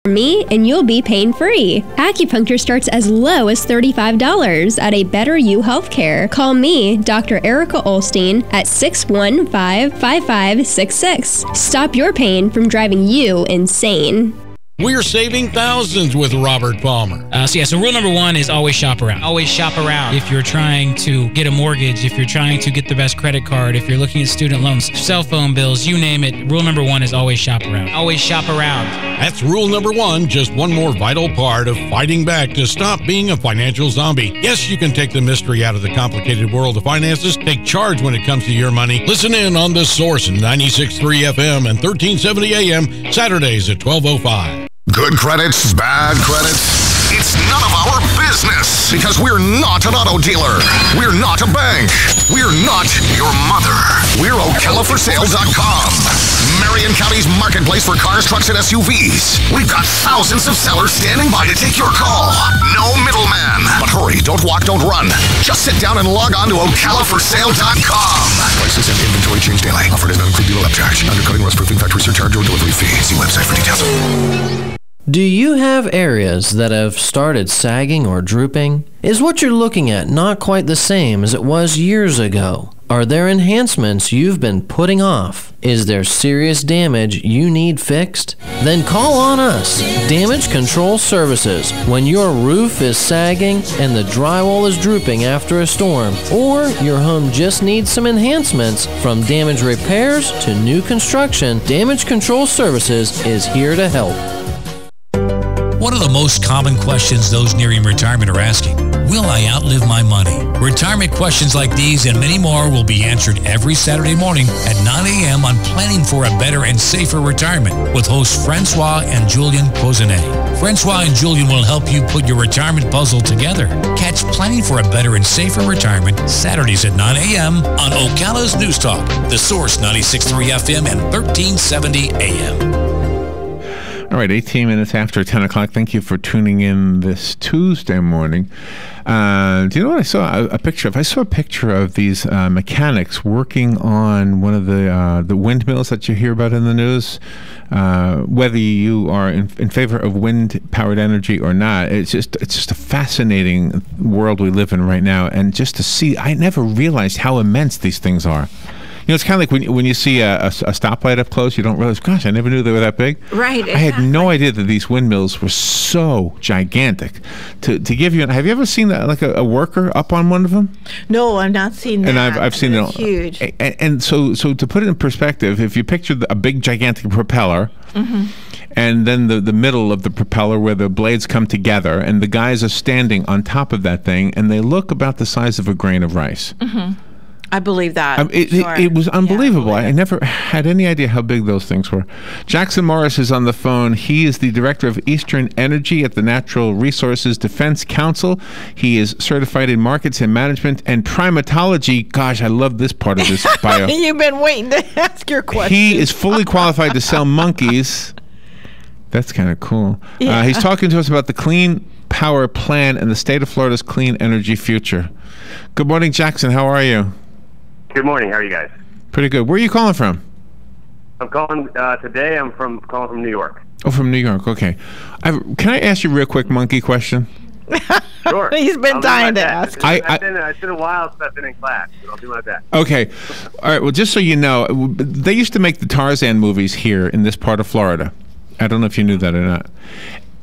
me, and you'll be pain-free. Acupuncture starts as low as $35 at a Better You Healthcare. Call me, Dr. Erica Olstein, at 615-5566. Stop your pain from driving you insane. We're saving thousands with Robert Palmer. So rule number one is always shop around. Always shop around. If you're trying to get a mortgage, if you're trying to get the best credit card, if you're looking at student loans, cell phone bills, you name it, rule number one is always shop around. Always shop around. That's rule number one, just one more vital part of fighting back to stop being a financial zombie. Yes, you can take the mystery out of the complicated world of finances. Take charge when it comes to your money. Listen in on The Source, 96.3 FM and 1370 AM, Saturdays at 12:05. Good credits, bad credits. It's none of our business because we're not an auto dealer. We're not a bank. We're not your mother. We're OcalaForSale.com. Marion County's marketplace for cars, trucks, and SUVs. We've got thousands of sellers standing by to take your call. No middleman. But hurry, don't walk, don't run. Just sit down and log on to OcalaForSale.com. Prices and inventory change daily. Offer does not include dealer upcharge. Undercutting, rust proofing, factory surcharge, or delivery fee. See website for details. Do you have areas that have started sagging or drooping? Is what you're looking at not quite the same as it was years ago? Are there enhancements you've been putting off? Is there serious damage you need fixed? Then call on us, Damage Control Services, when your roof is sagging and the drywall is drooping after a storm, or your home just needs some enhancements. From damage repairs to new construction, Damage Control Services is here to help. One of the most common questions those nearing retirement are asking, will I outlive my money? Retirement questions like these and many more will be answered every Saturday morning at 9 a.m. on Planning for a Better and Safer Retirement with hosts Francois and Julian Cozenet. Francois and Julian will help you put your retirement puzzle together. Catch Planning for a Better and Safer Retirement Saturdays at 9 a.m. on Ocala's News Talk, The Source 96.3 FM and 1370 AM. All right, 18 minutes after 10 o'clock. Thank you for tuning in this Tuesday morning. Do you know what I saw a picture of? I saw a picture of these mechanics working on one of the windmills that you hear about in the news. Whether you are in favor of wind-powered energy or not, it's just a fascinating world we live in right now. And just to see, I never realized how immense these things are. You know, it's kind of like when you see a stoplight up close, you don't realize, gosh, I never knew they were that big. Right, exactly. I had no idea that these windmills were so gigantic. To give you, have you ever seen that, like a worker up on one of them? No, I've not seen that. And I've seen it. Huge. And so to put it in perspective, if you picture a big gigantic propeller, and then the middle of the propeller where the blades come together, and the guys are standing on top of that thing, and they look about the size of a grain of rice. I believe that. It was unbelievable. I never had any idea how big those things were. Jackson Morris is on the phone. He is the director of Eastern Energy at the Natural Resources Defense Council. He is certified in markets and management and primatology. Gosh, I love this part of this bio. You've been waiting to ask your question. He is fully qualified to sell monkeys. That's kind of cool. Yeah. He's talking to us about the Clean Power Plan and the state of Florida's clean energy future. Good morning, Jackson. How are you? Good morning. How are you guys? Pretty good. Where are you calling from? I'm calling today. I'm calling from New York. Oh, from New York. Okay. Can I ask you a real quick monkey question? Sure. He's been dying to ask. It's been a while since I've been in class, but I'll do my best. Okay. All right. Well, just so you know, they used to make the Tarzan movies here in this part of Florida. I don't know if you knew that or not.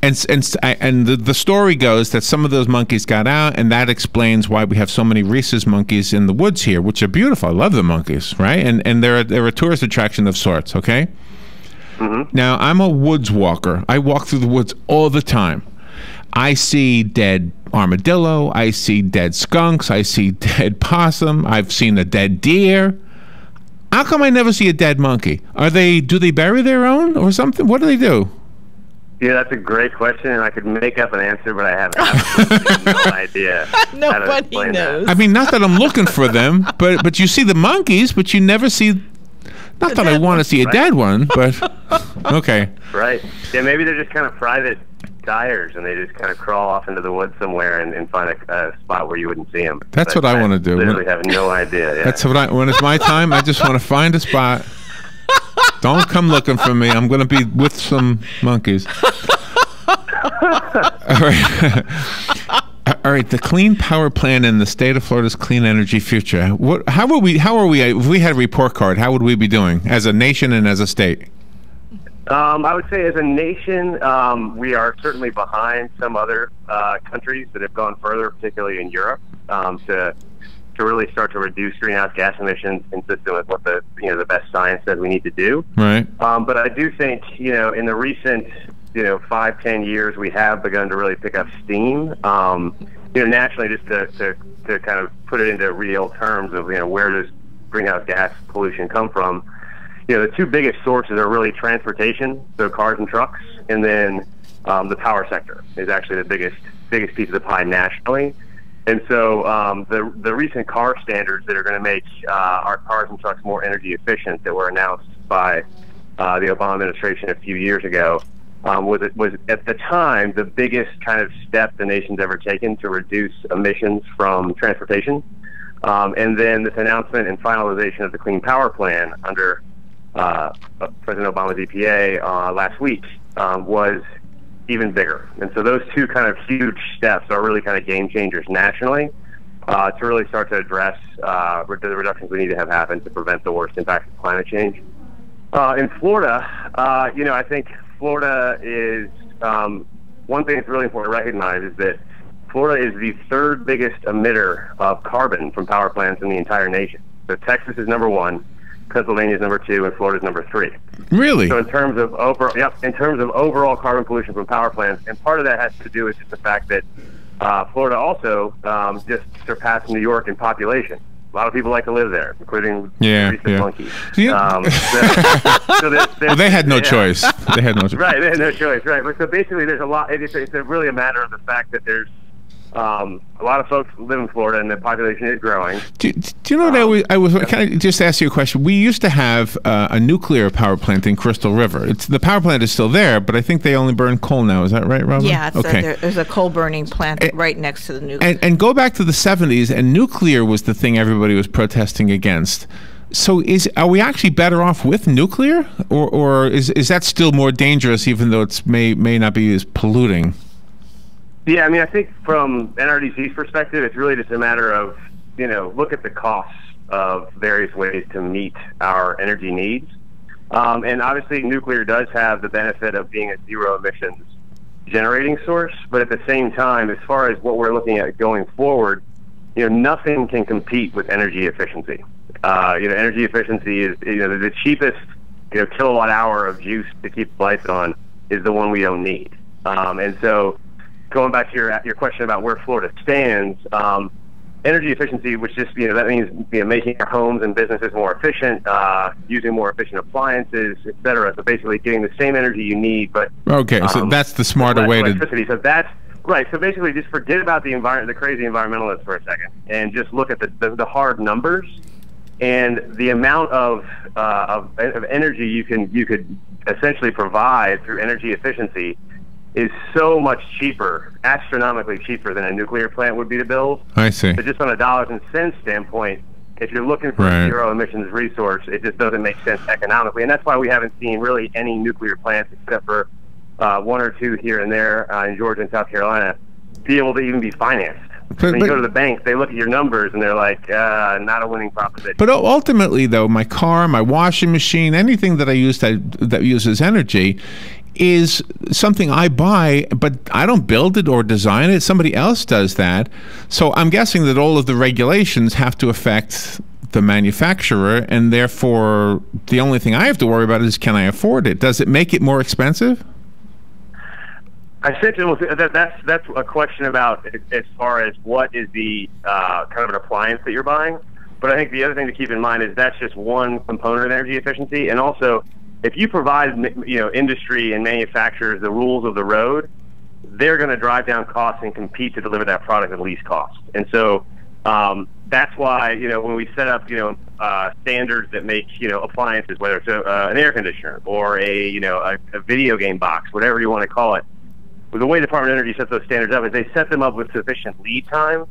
And the story goes that some of those monkeys got out, and that explains why we have so many rhesus monkeys in the woods here, which are beautiful. I love the monkeys, right? And they're a tourist attraction of sorts, okay? Now, I'm a woods walker. I walk through the woods all the time. I see dead armadillo. I see dead skunks. I see dead possum. I've seen a dead deer. How come I never see a dead monkey? Do they bury their own or something? What do they do? Yeah, that's a great question, and I could make up an answer, but I have no idea. Nobody knows. I mean, not that I'm looking for them, but you see the monkeys, but you never see. Not that I want to see a dead one, but okay. Right. Yeah, maybe they're just kind of private dyers, and they just kind of crawl off into the woods somewhere and find a spot where you wouldn't see them. That's what I want to do. Literally have no idea. Yeah. That's when it's my time. I just want to find a spot. Don't come looking for me. I'm going to be with some monkeys. right. All right, the Clean Power Plan and the state of Florida's clean energy future. How are we, if we had a report card, how would we be doing as a nation and as a state? I would say as a nation, we are certainly behind some other countries that have gone further, particularly in Europe, to really start to reduce greenhouse gas emissions consistent with what the best science says we need to do. Right. But I do think, in the recent 5-10 years, we have begun to really pick up steam. Nationally, just to kind of put it into real terms of where does greenhouse gas pollution come from. The two biggest sources are really transportation, so cars and trucks, and then the power sector is actually the biggest piece of the pie nationally. And so the recent car standards that are going to make our cars and trucks more energy efficient that were announced by the Obama administration a few years ago was at the time the biggest kind of step the nation's ever taken to reduce emissions from transportation. And then this announcement and finalization of the Clean Power Plan under President Obama's EPA last week was even bigger. And so those two kind of huge steps are really kind of game changers nationally to really start to address the reductions we need to have happen to prevent the worst impacts of climate change. In Florida, I think Florida is one thing that's really important to recognize is that Florida is the third biggest emitter of carbon from power plants in the entire nation. So Texas is number 1, Pennsylvania is number 2, and Florida is number 3. Really? So in terms of overall carbon pollution from power plants, and part of that has to do with just the fact that Florida also just surpassed New York in population. A lot of people like to live there, including recent monkeys. Well, they had no choice. They had no choice. Right, they had no choice. Right, but so basically, there's a lot. It's really a matter of the fact that there's a lot of folks live in Florida, and the population is growing. Do you know what can I just ask you a question? We used to have a nuclear power plant in Crystal River. The power plant is still there, but I think they only burn coal now. Is that right, Robin? Yeah, there's a coal burning plant right next to the nuclear. And go back to the 70s, and nuclear was the thing everybody was protesting against. So are we actually better off with nuclear, or is that still more dangerous, even though it may not be as polluting? Yeah, I mean, I think from NRDC's perspective, it's really just a matter of, look at the costs of various ways to meet our energy needs. And obviously, nuclear does have the benefit of being a zero emissions generating source. But at the same time, as far as what we're looking at going forward, nothing can compete with energy efficiency. Energy efficiency is, the cheapest, kilowatt hour of juice to keep the lights on is the one we don't need. And so, going back to your question about where Florida stands, energy efficiency, which just that means making our homes and businesses more efficient, using more efficient appliances, etc. So basically, getting the same energy you need, but so that's the smarter way to. So that's right. So basically, just forget about the crazy environmentalists for a second, and just look at the hard numbers and the amount of energy you could essentially provide through energy efficiency is so much cheaper, astronomically cheaper than a nuclear plant would be to build. I see. But just on a dollars and cents standpoint, if you're looking for a zero emissions resource, it just doesn't make sense economically. And that's why we haven't seen really any nuclear plants except for 1 or 2 here and there in Georgia and South Carolina be able to even be financed. When you go to the bank, they look at your numbers and they're like, not a winning proposition. But ultimately, though, my car, my washing machine, anything that I use that uses energy is something I buy, but I don't build it or design it. Somebody else does that. So I'm guessing that all of the regulations have to affect the manufacturer, and therefore the only thing I have to worry about is, can I afford it? Does it make it more expensive? I said that's a question about as far as what is the kind of an appliance that you're buying. But I think the other thing to keep in mind is that's just one component of energy efficiency, and also if you provide industry and manufacturers the rules of the road, they're going to drive down costs and compete to deliver that product at least cost. And so that's why when we set up standards that make appliances, whether it's an air conditioner or a video game box, whatever you want to call it, the way the Department of Energy sets those standards up is they set them up with sufficient lead time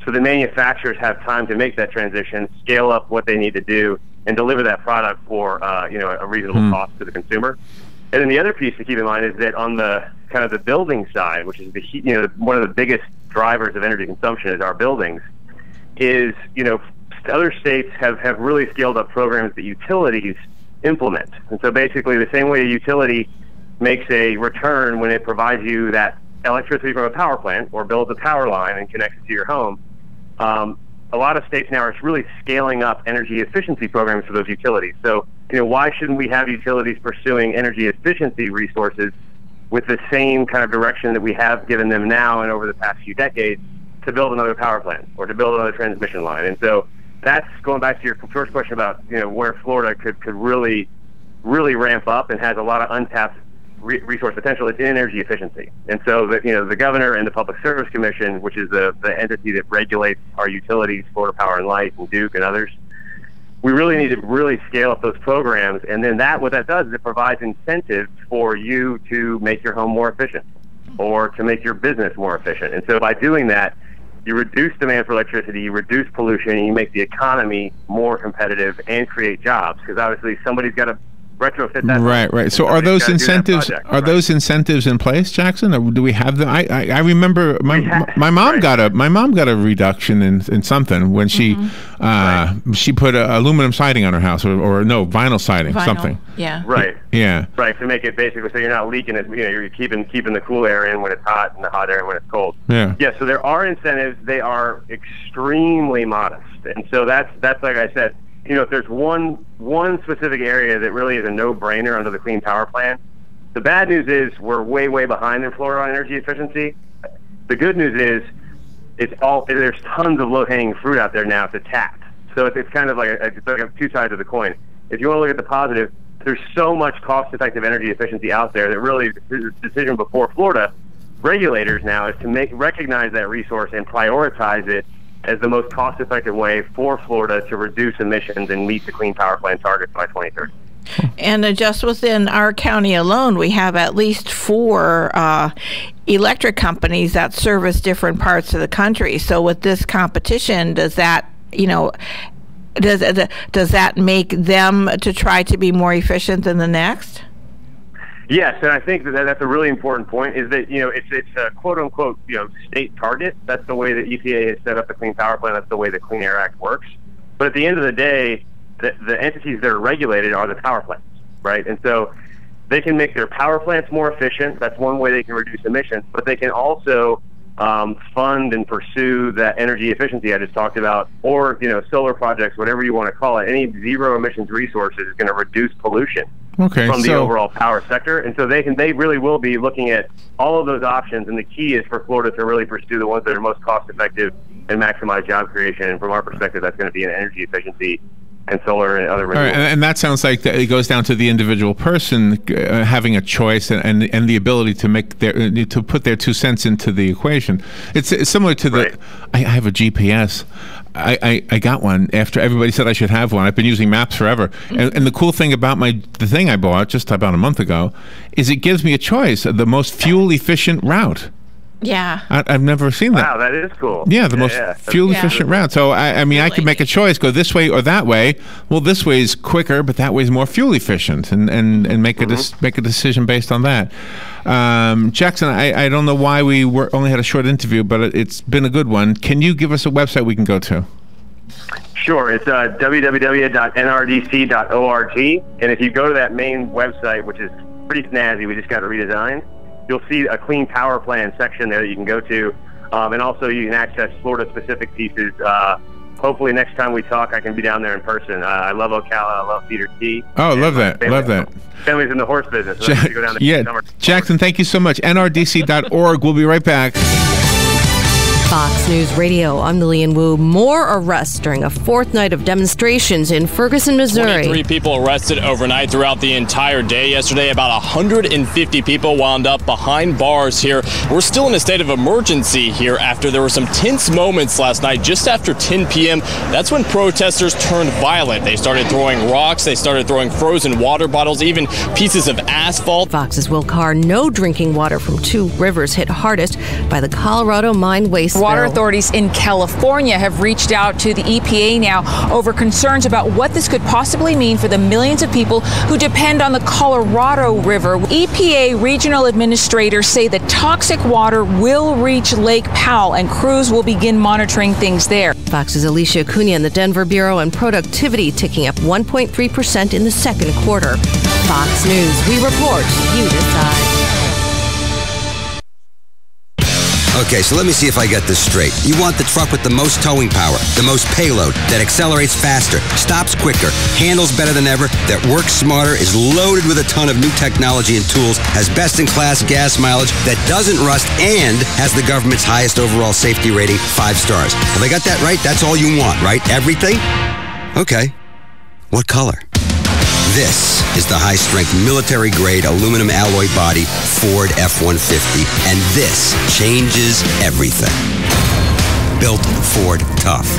so the manufacturers have time to make that transition, scale up what they need to do, and deliver that product for a reasonable cost to the consumer. And then the other piece to keep in mind is that on the kind of the building side, which is one of the biggest drivers of energy consumption is our buildings, is, other states have really scaled up programs that utilities implement. And so basically the same way a utility makes a return when it provides you that electricity from a power plant or builds a power line and connects it to your home, a lot of states now are really scaling up energy efficiency programs for those utilities. So, why shouldn't we have utilities pursuing energy efficiency resources with the same kind of direction that we have given them now and over the past few decades to build another power plant or to build another transmission line? And so that's going back to your first question about, where Florida could really, really ramp up and has a lot of untapped resource potential. It's in energy efficiency. And so the governor and the Public Service Commission, which is the entity that regulates our utilities, Florida Power and Light and Duke and others, we really need to really scale up those programs. And then what that does is it provides incentives for you to make your home more efficient or to make your business more efficient. And so by doing that, you reduce demand for electricity, you reduce pollution, and you make the economy more competitive and create jobs, because obviously somebody's got to retrofit that. Right. So are those incentives those incentives in place, Jackson? Or do we have them? I remember my mom got a reduction in something when she she put aluminum siding on her house or no, vinyl siding, something. Yeah. Right. Yeah. Right, to make it basically so you're not leaking it, you're keeping the cool air in when it's hot and the hot air when it's cold. Yeah. Yeah, so there are incentives. They are extremely modest. And so that's like I said, if there's one specific area that really is a no-brainer under the Clean Power Plan, the bad news is we're way, way behind in Florida on energy efficiency. The good news is there's tons of low-hanging fruit out there now to tap. So it's kind of like two sides of the coin. If you want to look at the positive, there's so much cost-effective energy efficiency out there that really the decision before Florida regulators now is to recognize that resource and prioritize it as the most cost-effective way for Florida to reduce emissions and meet the Clean Power Plan targets by 2030. And just within our county alone, we have at least 4 electric companies that service different parts of the country. So with this competition, does that, does that make them to try to be more efficient than the next? Yes, and I think that's a really important point, is that, it's a quote-unquote, state target. That's the way that EPA has set up the Clean Power Plan. That's the way the Clean Air Act works. But at the end of the day, the entities that are regulated are the power plants, right? And so they can make their power plants more efficient. That's one way they can reduce emissions. But they can also fund and pursue that energy efficiency I just talked about, or, solar projects, whatever you want to call it. Any zero emissions resources is going to reduce pollution. From the overall power sector. And so they really will be looking at all of those options, and the key is for Florida to really pursue the ones that are most cost effective and maximize job creation. And from our perspective, that's going to be in energy efficiency and solar and other renewables. All right, and that sounds like it goes down to the individual person having a choice and the ability to put their 2 cents into the equation. It's similar to I have a GPS. I got one after everybody said I should have one. I've been using maps forever. And the cool thing about the thing I bought just about a month ago is it gives me a choice of the most fuel efficient route. Yeah. I've never seen that. Wow, that is cool. Yeah, the most fuel efficient route. So I mean, I could make a choice, go this way or that way. Well, this way is quicker, but that way is more fuel efficient, and make a decision based on that. Jackson, I don't know why we only had a short interview, but it's been a good one. Can you give us a website we can go to? Sure. It's www.nrdc.org. And if you go to that main website, which is pretty snazzy, we just got it redesigned, you'll see a Clean Power Plan section there that you can go to. And also you can access Florida-specific pieces. Hopefully next time we talk, I can be down there in person. I love Ocala. I love Cedar Key. Oh, love that. Love that. Family's in the horse business. So go down there Jackson, thank you so much. NRDC.org. We'll be right back. Fox News Radio, I'm Lillian Wu. More arrests during a 4th night of demonstrations in Ferguson, Missouri. 23 people arrested overnight throughout the entire day yesterday. About 150 people wound up behind bars here. We're still in a state of emergency here after there were some tense moments last night just after 10 p.m. That's when protesters turned violent. They started throwing rocks. They started throwing frozen water bottles, even pieces of asphalt. Fox's Will Carr, no drinking water from 2 rivers hit hardest by the Colorado Mine Waste water authorities in California have reached out to the EPA now over concerns about what this could possibly mean for the millions of people who depend on the Colorado River. EPA regional administrators say the toxic water will reach Lake Powell and crews will begin monitoring things there. Fox's Alicia Acuna in the Denver Bureau, and productivity ticking up 1.3% in the second quarter. Fox News, we report, you decide. Okay, so let me see if I get this straight. You want the truck with the most towing power, the most payload, that accelerates faster, stops quicker, handles better than ever, that works smarter, is loaded with a ton of new technology and tools, has best-in-class gas mileage, that doesn't rust, and has the government's highest overall safety rating, 5 stars. Have I got that right? That's all you want, right? Everything? Okay. What color? This is the high-strength military-grade aluminum alloy body Ford F-150, and this changes everything. Built Ford Tough.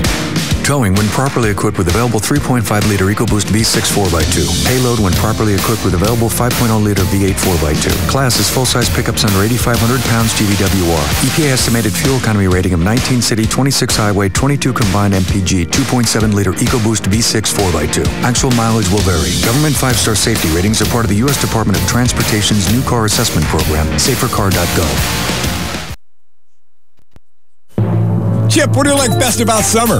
Towing when properly equipped with available 3.5-liter EcoBoost V6 4x2. Payload when properly equipped with available 5.0-liter V8 4x2. Class is full-size pickups under 8,500 pounds GVWR. EPA estimated fuel economy rating of 19 city, 26 highway, 22 combined MPG, 2.7-liter EcoBoost V6 4x2. Actual mileage will vary. Government 5-star safety ratings are part of the U.S. Department of Transportation's new car assessment program, safercar.gov. Chip, what do you like best about summer?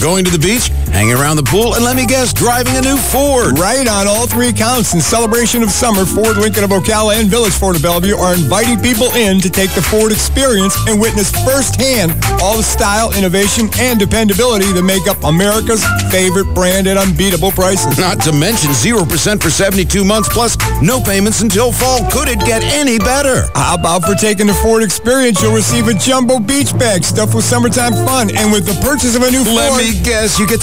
Going to the beach, hanging around the pool, and let me guess, driving a new Ford. Right on all 3 accounts. In celebration of summer, Ford Lincoln of Ocala and Village Ford of Bellevue are inviting people in to take the Ford experience and witness firsthand all the style, innovation, and dependability that make up America's favorite brand at unbeatable prices. Not to mention 0% for 72 months, plus no payments until fall. Could it get any better? How about for taking the Ford experience, you'll receive a jumbo beach bag stuffed with summertime fun, and with the purchase of a new Ford... Let me guess, you get